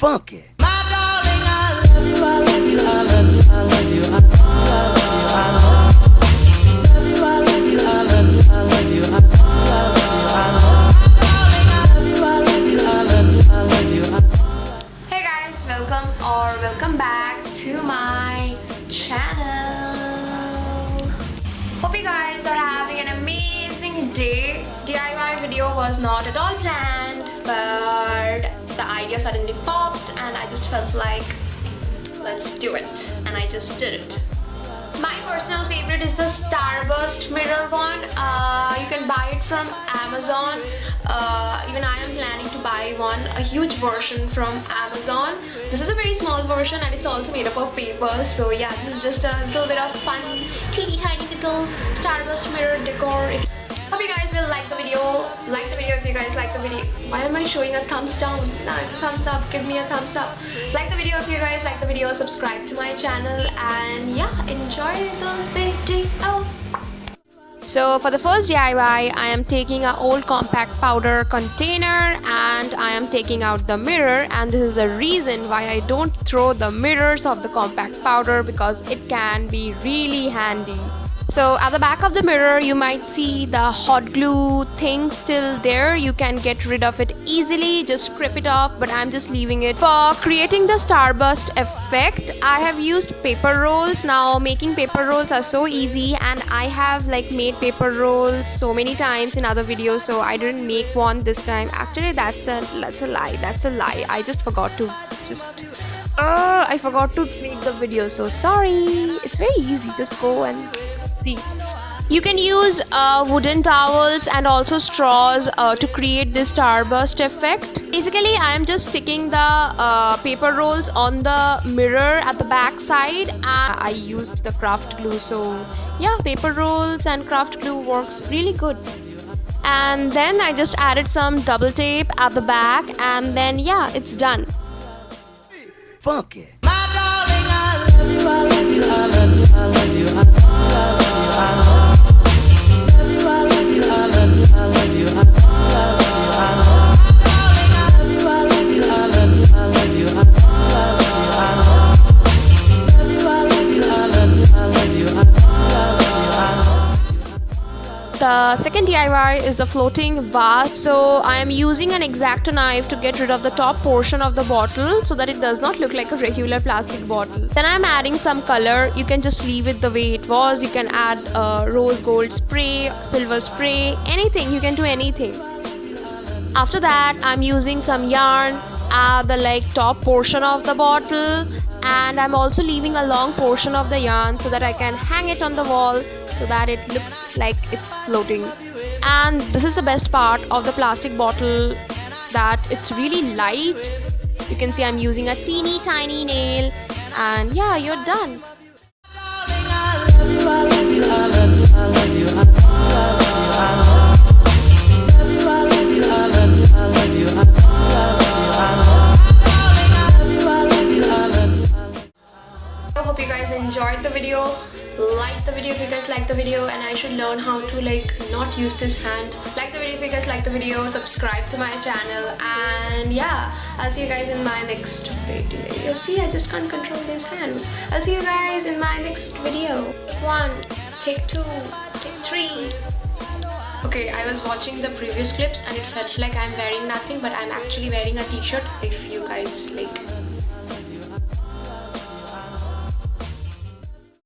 funky. Hey guys, welcome back to my channel. Hope you guys are having an amazing day. DIY video was not at all planned, but the idea suddenly popped and I just felt like let's do it, and I just did it. My personal favorite is the Starburst mirror one. You can buy it from Amazon. Even I am planning to buy a huge version from Amazon. This is a very small version and it's also made up of paper. So yeah, this is just a little bit of fun, teeny tiny little Starburst mirror decor. Hope you guys will like the video. Like the video if you guys like the video. Why am I showing a thumbs down? No, it's a thumbs up. Give me a thumbs up. Like the video if you guys like the video. Subscribe to my channel and yeah, enjoy the video. So for the first DIY, I am taking an old compact powder container and I am taking out the mirror, and this is the reason why I don't throw the mirrors of the compact powder, because it can be really handy. So at the back of the mirror you might see the hot glue thing still there. You can get rid of it easily, just scrape it off, but I'm just leaving it. For creating the Starburst effect, I have used paper rolls. Now making paper rolls are so easy, and I have made paper rolls so many times in other videos, so I didn't make one this time. Actually that's a lie. I just forgot to I forgot to make the video, so sorry. It's very easy, just go and see. You can use wooden towels and also straws to create this Starburst effect. Basically I am just sticking the paper rolls on the mirror at the back side, and I used the craft glue. So yeah, paper rolls and craft glue works really good. And then I just added some double tape at the back, and then yeah, it's done. Funky. The second DIY is the floating vase. So I am using an X-Acto knife to get rid of the top portion of the bottle so that it does not look like a regular plastic bottle. Then I am adding some color. You can just leave it the way it was. You can add rose gold spray, silver spray, anything. You can do anything. After that, I'm using some yarn at the top portion of the bottle, and I'm also leaving a long portion of the yarn so that I can hang it on the wall so that it looks like it's floating. And this is the best part of the plastic bottle, that it's really light. You can see I'm using a teeny tiny nail, and yeah, you're done. I hope you guys enjoyed the video. Like the video if you guys like the video, and I should learn how to not use this hand. Like the video if you guys like the video, subscribe to my channel, and yeah, I'll see you guys in my next video. See, I just can't control this hand. I'll see you guys in my next video. Take 2, take 3. Okay, I was watching the previous clips and it felt like I'm wearing nothing, but I'm actually wearing a t-shirt, if you guys